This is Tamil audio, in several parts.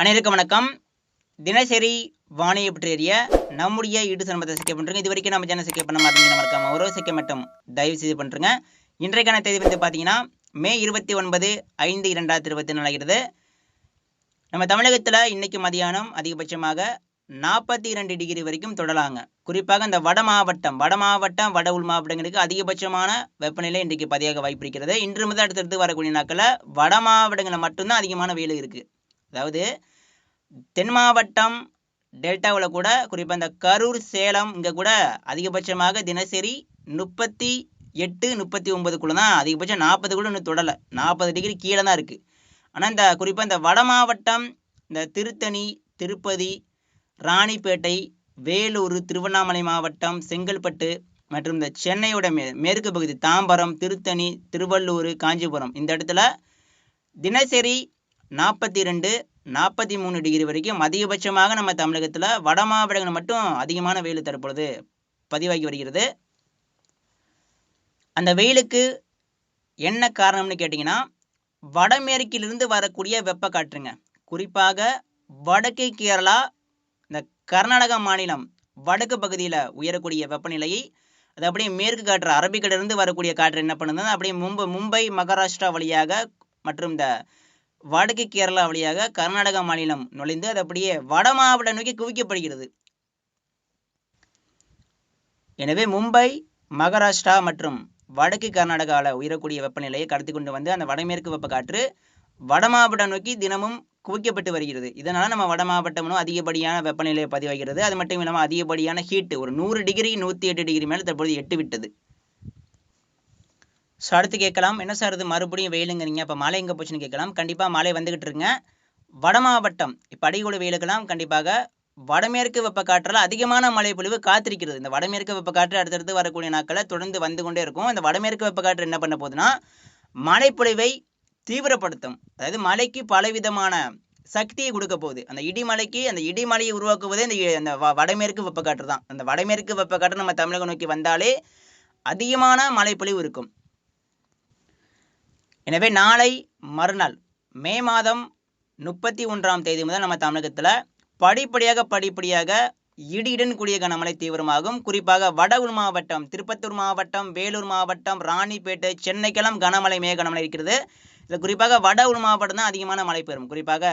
அனைவருக்கும் வணக்கம். தினசரி வானிலை பற்றிய நம்முடைய யூடியூப் சேனலை சப்ஸ்கிரைப் பண்ணுறங்க. இது வரைக்கும் நம்ம சேனல் சப்ஸ்கிரைப் பண்ண மாட்டீங்க மறக்காம ஒரு செகண்ட் மட்டும் தயவு செய்து பண்ணுறங்க. இன்றைக்கான தேதி வந்து பார்த்தீங்கன்னா மே 29/5/2024 ஆகிறது. நம்ம தமிழகத்தில் இன்னைக்கு மதியானம் அதிகபட்சமாக 42 டிகிரி வரைக்கும் தொடலாங்க. குறிப்பாக இந்த வட மாவட்டம் வட உள் மாவட்டங்களுக்கு அதிகபட்சமான வெப்பநிலை இன்றைக்கு பதிவாக வாய்ப்பு இருக்கிறது. இன்று முதல் அடுத்தடுத்து வரக்கூடிய நாட்களில் வட மாவட்டங்களில் மட்டும்தான் அதிகமான வெயில் இருக்குது. அதாவது தென் மாவட்டம் டெல்டாவில் கூட குறிப்பாக இந்த கரூர் சேலம் இங்கே கூட அதிகபட்சமாக தினசரி 38-39 தான் அதிகபட்சம் 40 கூட இன்னும் தொடலை. 40 டிகிரி கீழே தான் இருக்குது. ஆனால் இந்த குறிப்பாக இந்த வட மாவட்டம் இந்த திருத்தணி, திருப்பதி, ராணிப்பேட்டை, வேலூர், திருவண்ணாமலை மாவட்டம், செங்கல்பட்டு மற்றும் இந்த சென்னையோட மேற்கு பகுதி தாம்பரம், திருத்தணி, திருவள்ளூர், காஞ்சிபுரம் இந்த இடத்துல தினசரி 42-43 டிகிரி வரைக்கும் அதிகபட்சமாக நம்ம தமிழகத்தில் வட மாவட்டங்கள் மட்டும் அதிகமான வெயில் தற்பொழுது பதிவாகி வருகிறது. அந்த வெயிலுக்கு என்ன காரணம்னு கேட்டிங்கன்னா வடமேற்கிலிருந்து வரக்கூடிய வெப்ப காற்றுங்க. குறிப்பாக வடக்கு கேரளா, இந்த கர்நாடகா மாநிலம் வடக்கு பகுதியில் உயரக்கூடிய வெப்பநிலையை அது அப்படியே மேற்கு காற்று அரபிக்கடலிருந்து வரக்கூடிய காற்று என்ன பண்ணுதுன்னா அப்படியே மும்பை மகாராஷ்டிரா வழியாக மற்றும் இந்த வடக்கு கேரளா வழியாக கர்நாடகா மாநிலம் நுழைந்து அது அப்படியே வட மாவட்டம் நோக்கி குவிக்கப்படுகிறது. எனவே மும்பை, மகாராஷ்டிரா மற்றும் வடக்கு கர்நாடகாவில் உயரக்கூடிய வெப்பநிலையை கடத்தி கொண்டு வந்து அந்த வடமேற்கு வெப்ப காற்று வட மாவட்டம் நோக்கி தினமும் குவிக்கப்பட்டு வருகிறது. இதனால் நம்ம வட மாவட்டமும் அதிகப்படியான வெப்பநிலையை பதிவாகிறது. அது மட்டும் இல்லாமல் அதிகப்படியான ஹீட்டு ஒரு 100 டிகிரி 108 டிகிரி மேலே தற்போது எட்டு விட்டது. ஸோ அடுத்து கேட்கலாம், என்ன சார் இது மறுபடியும் வெயிலுங்கிறீங்க, அப்போ மழை எங்கே போச்சுன்னு கேட்கலாம். கண்டிப்பாக மழை வந்துகிட்டு இருங்க. வட மாவட்டம் இப்போ அடிக்கூட வெயிலுக்கெல்லாம் கண்டிப்பாக வடமேற்கு வெப்ப காற்றில் அதிகமான மழை பொழிவு காத்திருக்கிறது. இந்த வடமேற்கு வெப்ப காற்று அடுத்தடுத்து வரக்கூடிய நாட்களில் தொடர்ந்து வந்து கொண்டே இருக்கும். இந்த வடமேற்கு வெப்ப காற்று என்ன பண்ண போகுதுன்னா மழைப்பொழிவை தீவிரப்படுத்தும். அதாவது மழைக்கு பலவிதமான சக்தியை கொடுக்க போகுது. அந்த இடிமலையை உருவாக்குவதே இந்த வடமேற்கு வெப்ப காற்று தான். அந்த வடமேற்கு வெப்ப காற்று நம்ம தமிழகம் நோக்கி வந்தாலே அதிகமான மழைப்பொழிவு இருக்கும். எனவே நாளை மறுநாள் மே மாதம் 31ஆம் தேதி முதல் நம்ம தமிழகத்தில் படிப்படியாக இடியுடன் கூடிய கனமழை தீவிரமாகும். குறிப்பாக வட உள் மாவட்டம் திருப்பத்தூர் மாவட்டம், வேலூர் மாவட்டம், ராணிப்பேட்டை, சென்னைக்கெல்லாம் கனமழை மேக கனமழை இருக்கிறது. இதில் குறிப்பாக வட உள் மாவட்டம் தான் அதிகமான மழை பெறும். குறிப்பாக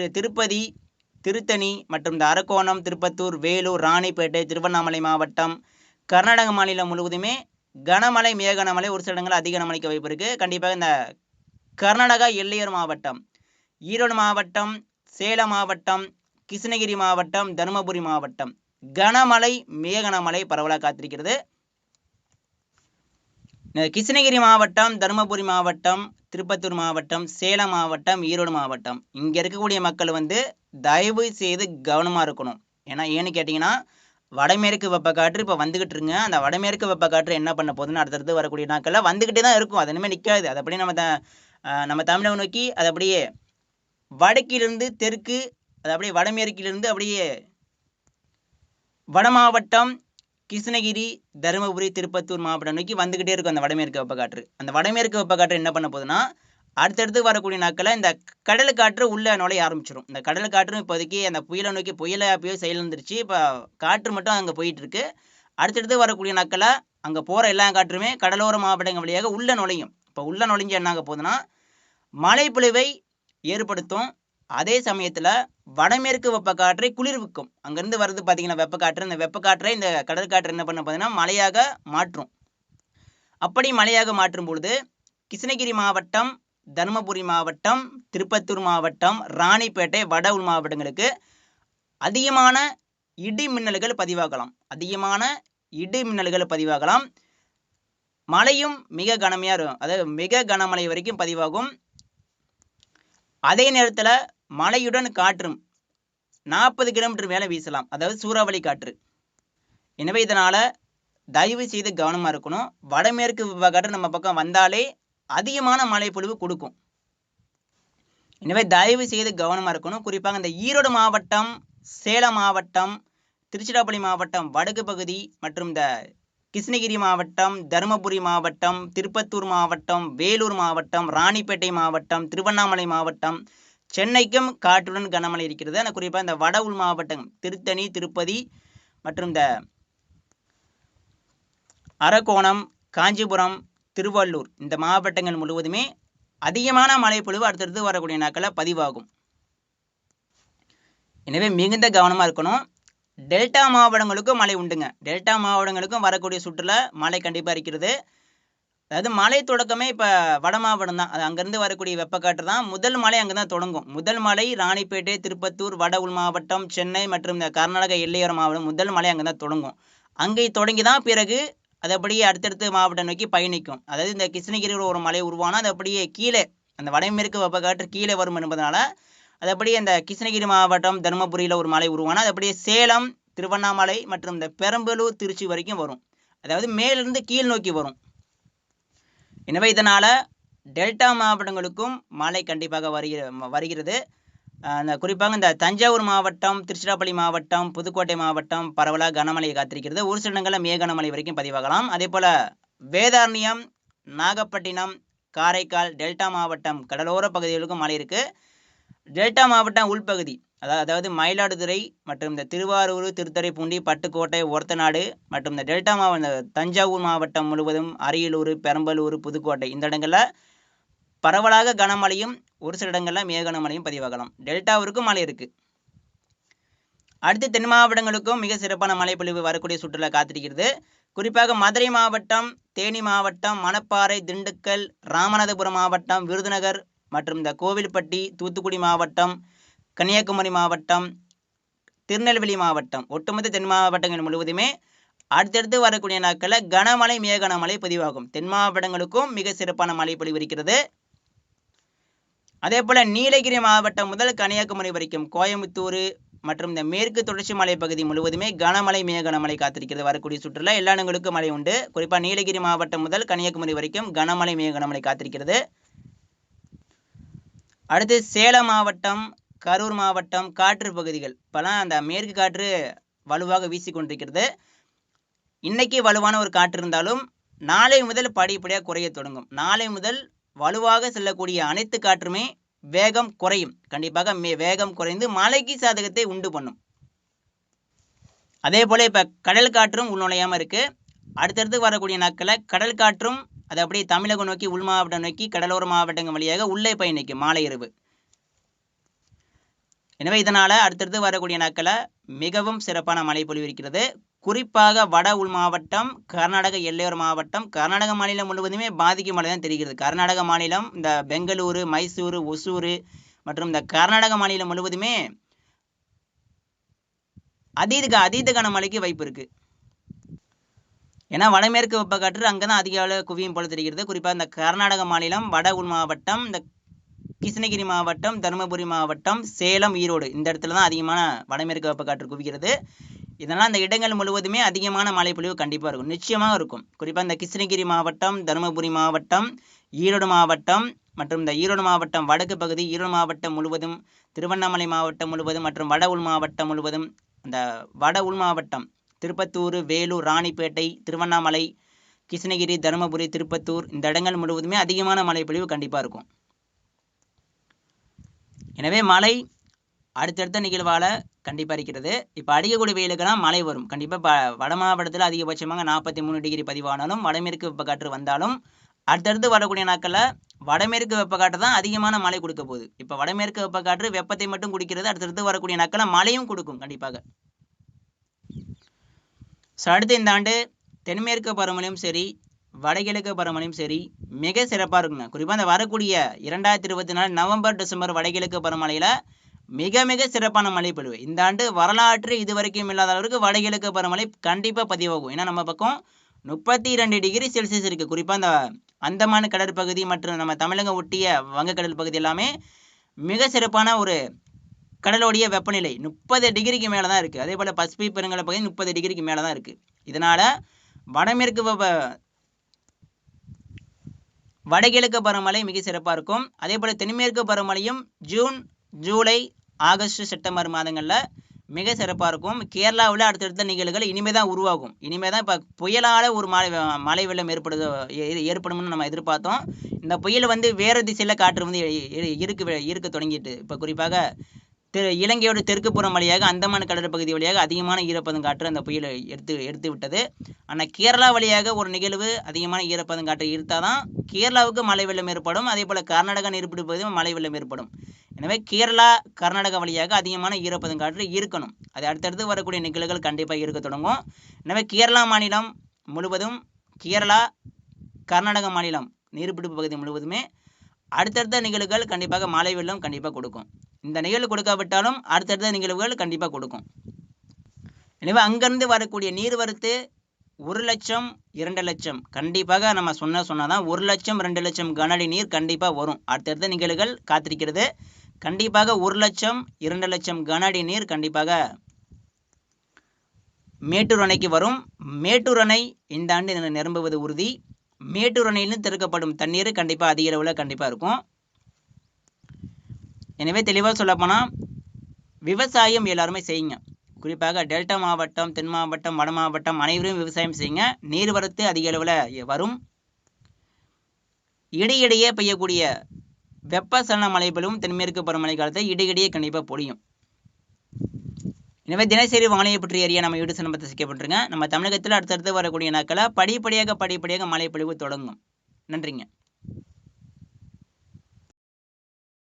திருப்பதி, திருத்தணி மற்றும் இந்த அரக்கோணம், திருப்பத்தூர், வேலூர், ராணிப்பேட்டை, திருவண்ணாமலை மாவட்டம், கர்நாடக மாநிலம் முழுவதுமே கனமழை மேக கனமழை ஒரு சில இடங்கள் அதிக கனமழைக்கு வாய்ப்பு இருக்குது. கண்டிப்பாக இந்த கர்நாடகா எல்லையோர் மாவட்டம், ஈரோடு மாவட்டம், சேலம் மாவட்டம், கிருஷ்ணகிரி மாவட்டம், தருமபுரி மாவட்டம் கனமழை மேக கனமழை பரவலாக காத்திருக்கிறது. கிருஷ்ணகிரி மாவட்டம், தருமபுரி மாவட்டம், திருப்பத்தூர் மாவட்டம், சேலம் மாவட்டம், ஈரோடு மாவட்டம் இங்கே இருக்கக்கூடிய மக்கள் வந்து தயவு செய்து கவனமாக இருக்கணும். ஏன்னு கேட்டிங்கன்னா வடமேற்கு வெப்ப காற்று இப்போ வந்துகிட்டு இருங்க. அந்த வடமேற்கு வெப்ப காற்று என்ன பண்ண போகுதுன்னு அடுத்தடுத்து வரக்கூடிய நாட்களில் வந்துக்கிட்டே தான் இருக்கும். அது இனிமேல் நிற்காது. அது அப்படியே நம்ம தமிழகம் நோக்கி அது அப்படியே வடக்கிலிருந்து தெற்கு, அது அப்படியே வடமேற்கிலிருந்து அப்படியே வட மாவட்டம், கிருஷ்ணகிரி, தருமபுரி, திருப்பத்தூர் மாவட்டம் நோக்கி வந்துக்கிட்டே இருக்கும் அந்த வடமேற்கு வெப்ப காற்று. அந்த வடமேற்கு வெப்ப காற்று என்ன பண்ண போகுதுன்னா அடுத்தடுத்து வரக்கூடிய நாட்களில் இந்த கடல் காற்று உள்ளே நுழைய ஆரம்பிச்சிடும். இந்த கடல் காற்றும் இப்போதைக்கு அந்த புயலை நோக்கி புயலாக செயலிழந்துருச்சு. இப்போ காற்று மட்டும் அங்கே போயிட்டு இருக்கு. அடுத்தடுத்து வரக்கூடிய நாட்களில் அங்கே போகிற எல்லா காற்றுமே கடலோர மாவட்டங்கள் வழியாக உள்ளே நுழையும். இப்போ உள்ளே நுழைஞ்சு என்ன ஆக போகுதுன்னா மழை பொழிவை ஏற்படுத்தும். அதே சமயத்தில் வடமேற்கு வெப்ப காற்றை குளிர்விக்கும். அங்கேருந்து வருது பார்த்தீங்கன்னா வெப்ப காற்று, இந்த வெப்ப காற்றை இந்த கடல் காற்று என்ன பண்ண போகுதுன்னா மழையாக மாற்றும். அப்படி மழையாக மாற்றும் பொழுது கிருஷ்ணகிரி மாவட்டம், தருமபுரி மாவட்டம், திருப்பத்தூர் மாவட்டம், ராணிப்பேட்டை, வட உள் மாவட்டங்களுக்கு அதிகமான இடி மின்னல்கள் பதிவாகலாம். மழையும் மிக கனமையாக இருக்கும். அதாவது மிக கனமழை வரைக்கும் பதிவாகும். அதே நேரத்தில் மழையுடன் காற்றும் 40 கிலோமீட்டர் மேலே வீசலாம். அதாவது சூறாவளி காற்று. எனவே இதனால் தயவு செய்து கவனமாக இருக்கணும். வடமேற்கு வெப்ப காற்று நம்ம பக்கம் வந்தாலே அதிகமான மழை பொழிவு கொடுக்கும். எனவே தயவு செய்து கவனமாக இருக்கணும். குறிப்பாக இந்த ஈரோடு மாவட்டம், சேலம் மாவட்டம், திருச்சிராப்பள்ளி மாவட்டம் வடக்கு பகுதி மற்றும் இந்த கிருஷ்ணகிரி மாவட்டம், தருமபுரி மாவட்டம், திருப்பத்தூர் மாவட்டம், வேலூர் மாவட்டம், ராணிப்பேட்டை மாவட்டம், திருவண்ணாமலை மாவட்டம், சென்னைக்கும் காற்றுடன் கனமழை இருக்கிறது. ஆனால் குறிப்பாக இந்த வட உள் மாவட்டம் திருத்தணி, திருப்பதி மற்றும் இந்த அரக்கோணம், காஞ்சிபுரம், திருவள்ளூர் இந்த மாவட்டங்கள் முழுவதுமே அதிகமான மழைப்பொழிவு அடுத்தடுத்து வரக்கூடிய நாட்களில் பதிவாகும். எனவே மிகுந்த கவனமாக இருக்கணும். டெல்டா மாவட்டங்களுக்கும் மழை உண்டுங்க. டெல்டா மாவட்டங்களுக்கும் வரக்கூடிய சுற்றுலா மழை கண்டிப்பாக இருக்கிறது. அதாவது மழை தொடக்கமே இப்போ வட மாவட்டம் தான். அது அங்கேருந்து வரக்கூடிய வெப்பக்காற்று தான். முதல் மழை அங்கே தான் தொடங்கும். முதல் மழை ராணிப்பேட்டை, திருப்பத்தூர், வட உள் மாவட்டம், சென்னை மற்றும் இந்த கர்நாடக எல்லையோர மாவட்டம் முதல் மழை அங்கே தான் தொடங்கும். அங்கே தொடங்கி தான் பிறகு அது அப்படியே அடுத்தடுத்த மாவட்டம் நோக்கி பயணிக்கும். அதாவது இந்த கிருஷ்ணகிரியில் ஒரு மலை உருவானால் அது அப்படியே கீழே அந்த வடமேற்கு வெப்பக்காற்று கீழே வரும் என்பதனால அது அப்படியே அந்த கிருஷ்ணகிரி மாவட்டம், தருமபுரியில் ஒரு மலை உருவானால் அது அப்படியே சேலம், திருவண்ணாமலை மற்றும் இந்த பெரம்பலூர், திருச்சி வரைக்கும் வரும். அதாவது மேலிருந்து கீழ் நோக்கி வரும். எனவே இதனால் டெல்டா மாவட்டங்களுக்கும் மழை கண்டிப்பாக வருகிறது. குறிப்பாக இந்த தஞ்சாவூர் மாவட்டம், திருச்சிராப்பள்ளி மாவட்டம், புதுக்கோட்டை மாவட்டம் பரவலாக கனமழையை காத்திருக்கிறது. ஒரு சில இடங்களில் மிக கனமழை வரைக்கும் பதிவாகலாம். அதே போல் வேதாரண்யம், நாகப்பட்டினம், காரைக்கால், டெல்டா மாவட்டம் கடலோர பகுதிகளுக்கும் மழை இருக்குது. டெல்டா மாவட்டம் உள்பகுதி அதாவது மயிலாடுதுறை மற்றும் இந்த திருவாரூர், திருத்துறைப்பூண்டி, பட்டுக்கோட்டை, ஒரத்தநாடு மற்றும் இந்த டெல்டா மாவட்டம் தஞ்சாவூர் மாவட்டம் முழுவதும் அரியலூர், பெரம்பலூர், புதுக்கோட்டை இந்த இடங்களில் பரவலாக கனமழையும் ஒரு சில இடங்களில் மிக கனமழையும் பதிவாகலாம். டெல்டாவிற்கும் மழை இருக்குது. அடுத்து தென் மாவட்டங்களுக்கும் மிக சிறப்பான மழைப்பொழிவு வரக்கூடிய சுற்றுலா காத்திருக்கிறது. குறிப்பாக மதுரை மாவட்டம், தேனி மாவட்டம், மணப்பாறை, திண்டுக்கல், ராமநாதபுரம் மாவட்டம், விருதுநகர் மற்றும் இந்த கோவில்பட்டி, தூத்துக்குடி மாவட்டம், கன்னியாகுமரி மாவட்டம், திருநெல்வேலி மாவட்டம் ஒட்டுமொத்த தென் மாவட்டங்கள் முழுவதுமே அடுத்தடுத்து வரக்கூடிய நாட்களில் கனமழை மிக கனமழை பதிவாகும். தென் மாவட்டங்களுக்கும் மிக சிறப்பான மழைப்பொழிவு இருக்கிறது. அதே போல் நீலகிரி மாவட்டம் முதல் கன்னியாகுமரி வரைக்கும், கோயம்புத்தூர் மற்றும் இந்த மேற்கு தொடர்ச்சி மலைப்பகுதி முழுவதுமே கனமழை மிக கனமழை காத்திருக்கிறது. வரக்கூடிய சுற்றுலா எல்லா இடங்களுக்கும் மழை உண்டு. குறிப்பாக நீலகிரி மாவட்டம் முதல் கன்னியாகுமரி வரைக்கும் கனமழை மிக கனமழை காத்திருக்கிறது. அடுத்து சேலம் மாவட்டம், கரூர் மாவட்டம் காற்று பகுதிகள் இப்போலாம் அந்த மேற்கு காற்று வலுவாக வீசி கொண்டிருக்கிறது. இன்னைக்கு வலுவான ஒரு காற்று இருந்தாலும் நாளை முதல் படிப்படியாக குறைய தொடங்கும். நாளை முதல் வலுவாக செல்லக்கூடிய அனைத்து காற்றுமே வேகம் குறையும். கண்டிப்பாக வேகம் குறைந்து மழைக்கு சாதகத்தை உண்டு பண்ணும். அதே போல் இப்போ கடல் காற்றும் உள்நுழையாமல் இருக்குது. அடுத்தடுத்து வரக்கூடிய நாட்களில் கடல் காற்றும் அது அப்படியே தமிழகம் நோக்கி உள் மாவட்டம் நோக்கி கடலோர மாவட்டங்கள் வழியாக உள்ளே பயணிக்கும் மாலை இரவு. எனவே இதனால் அடுத்தடுத்து வரக்கூடிய நாட்களில் மிகவும் சிறப்பான மழை பொழிவு இருக்கிறது. குறிப்பாக வட உள் மாவட்டம், கர்நாடக எல்லையோர மாவட்டம், கர்நாடக மாநிலம் முழுவதுமே பாதிக்கும் மழை தான் தெரிகிறது. கர்நாடக மாநிலம் இந்த பெங்களூரு, மைசூரு, ஒசூரு மற்றும் இந்த கர்நாடக மாநிலம் முழுவதுமே அதீத கனமழைக்கு வாய்ப்பு இருக்கு. ஏன்னா வடமேற்கு வெப்பக்காற்று அங்கே தான் அதிக அளவு குவியும் போல தெரிகிறது. குறிப்பாக இந்த கர்நாடக மாநிலம், வட உள் மாவட்டம், இந்த கிருஷ்ணகிரி மாவட்டம், தருமபுரி மாவட்டம், சேலம், ஈரோடு இந்த இடத்துல தான் அதிகமான வடமேற்கு வெப்பக்காற்று குவிக்கிறது. இதனால் அந்த இடங்கள் முழுவதுமே அதிகமான மழைப்பொழிவு கண்டிப்பாக இருக்கும், நிச்சயமாக இருக்கும். குறிப்பாக இந்த கிருஷ்ணகிரி மாவட்டம், தருமபுரி மாவட்டம், ஈரோடு மாவட்டம் மற்றும் இந்த ஈரோடு மாவட்டம் வடக்கு பகுதி, ஈரோடு மாவட்டம் முழுவதும், திருவண்ணாமலை மாவட்டம் முழுவதும் மற்றும் வட உள் மாவட்டம் முழுவதும், அந்த வட உள் மாவட்டம் திருப்பத்தூர், வேலூர், ராணிப்பேட்டை, திருவண்ணாமலை, கிருஷ்ணகிரி, தருமபுரி, திருப்பத்தூர் இந்த இடங்கள் முழுவதுமே அதிகமான மழைப்பொழிவு கண்டிப்பாக இருக்கும். எனவே மழை அடுத்தடுத்த நிகழ்வால் கண்டிப்பாக இருக்கிறது. இப்போ அடிக்கக்கூடிய வெயிலுக்கெல்லாம் மழை வரும். கண்டிப்பாக வட மாவட்டத்தில் அதிகபட்சமாக 43 டிகிரி பதிவானாலும் வடமேற்கு வெப்பக்காற்று வந்தாலும் அடுத்தடுத்து வரக்கூடிய நாட்களில் வடமேற்கு வெப்பக்காற்று தான் அதிகமான மழை கொடுக்க போகுது. இப்போ வடமேற்கு வெப்பக்காற்று வெப்பத்தை மட்டும் குடிக்கிறது. அடுத்தடுத்து வரக்கூடிய நாட்களில் மழையும் கொடுக்கும் கண்டிப்பாக. ஸோ அடுத்து இந்த ஆண்டு தென்மேற்கு பருவமழையும் சரி, வடகிழக்கு பருவமழையும் சரி மிக சிறப்பாக இருக்குங்க. குறிப்பாக அந்த வரக்கூடிய 2024 நவம்பர், டிசம்பர் வடகிழக்கு பருவமழையில் மிக மிக சிறப்பான மழை பொழிவு. இந்த ஆண்டு வரலாற்று இதுவரைக்கும் இல்லாத அளவுக்கு வடகிழக்கு பருவமழை கண்டிப்பாக பதிவாகும். ஏன்னா நம்ம பக்கம் 32 டிகிரி செல்சியஸ் இருக்குது. குறிப்பாக அந்த அந்தமான் கடற்பகுதி மற்றும் நம்ம தமிழகம் ஒட்டிய வங்கக்கடல் பகுதி எல்லாமே மிக சிறப்பான ஒரு கடலுடைய வெப்பநிலை 30 டிகிரிக்கு மேலே தான் இருக்குது. அதே போல் பசிபிக் பெருங்கடல் பகுதி 30 டிகிரிக்கு மேலே தான் இருக்குது. இதனால் வடகிழக்கு பருவமழை மிக சிறப்பாக இருக்கும். அதே போல் தென்மேற்கு பருவமழையும் ஜூன், ஜூலை, ஆகஸ்ட், செப்டம்பர் மாதங்களில் மிக சிறப்பாக இருக்கும். கேரளாவில் அடுத்தடுத்த நிகழ்வுகள் இனிமே தான் உருவாகும். இனிமே தான் இப்போ புயலால் ஒரு மழை வெள்ளம் ஏற்படும்னு நம்ம எதிர்பார்த்தோம். இந்த புயல் வந்து வேறு திசையில் காற்று வந்து இருக்க தொடங்கிட்டு இப்போ குறிப்பாக இலங்கையோட தெற்கு புறம் வழியாக அந்தமான் கடல் பகுதி வழியாக அதிகமான ஈரப்பதம் காற்று அந்த புயலை எடுத்து விட்டது. ஆனால் கேரளா வழியாக ஒரு நிகழ்வு அதிகமான ஈரப்பதம் காற்று இருந்தால் தான் கேரளாவுக்கு மழை வெள்ளம் ஏற்படும். அதே போல் கர்நாடகா நீர்பிடிப்பு பகுதியும் மழை வெள்ளம் ஏற்படும். எனவே கேரளா கர்நாடகா வழியாக அதிகமான ஈரப்பதம் காற்று இருக்கணும். அது அடுத்தடுத்து வரக்கூடிய நிகழ்வுகள் கண்டிப்பாக இருக்க தொடங்கும். எனவே கேரளா மாநிலம் முழுவதும், கேரளா கர்நாடக மாநிலம் நீர்பிடிப்பு பகுதி முழுவதுமே அடுத்தடுத்த நிகழ்வுகள் கண்டிப்பாக மழை வெள்ளம் கண்டிப்பாக கொடுக்கும். இந்த நிகழ்வு கொடுக்காவிட்டாலும் அடுத்தடுத்த நிகழ்வுகள் கண்டிப்பாக கொடுக்கும். எனவே அங்கிருந்து வரக்கூடிய நீர்வரத்து 1 லட்சம் 2 லட்சம் கண்டிப்பாக நம்ம சொன்னாதான் 1 லட்சம் 2 லட்சம் கன அடி நீர் கண்டிப்பாக வரும். அடுத்தடுத்த நிகழ்வுகள் காத்திருக்கிறது. கண்டிப்பாக 1 லட்சம் 2 லட்சம் கன அடி நீர் கண்டிப்பாக மேட்டூர் அணைக்கு வரும். மேட்டூர் அணை இந்த ஆண்டு நிரம்புவது உறுதி. மேட்டூர் அணையிலிருந்து திறக்கப்படும் தண்ணீர் கண்டிப்பாக அதிக அளவில் கண்டிப்பாக இருக்கும். எனவே தெளிவாக சொல்லப்போனால் விவசாயம் எல்லாருமே செய்யுங்க. குறிப்பாக டெல்டா மாவட்டம், தென் மாவட்டம், வட மாவட்டம் அனைவரும் விவசாயம் செய்யுங்க. நீர்வரத்து அதிக அளவில் வரும். இடையிடையே பெய்யக்கூடிய வெப்பசலன மழை பொழிவும் தென்மேற்கு பருவமழை காலத்தில் இடையிடையே கண்டிப்பாக பொழியும். எனவே தினசரி வானிலை பற்றி அறிய நம்ம யூடியூப் சேனல் பற்றி சிக்கப்பட்டுருங்க. நம்ம தமிழகத்தில் அடுத்தடுத்து வரக்கூடிய நாட்களில் படிப்படியாக மழை பொழிவு தொடங்கும். நன்றிங்க.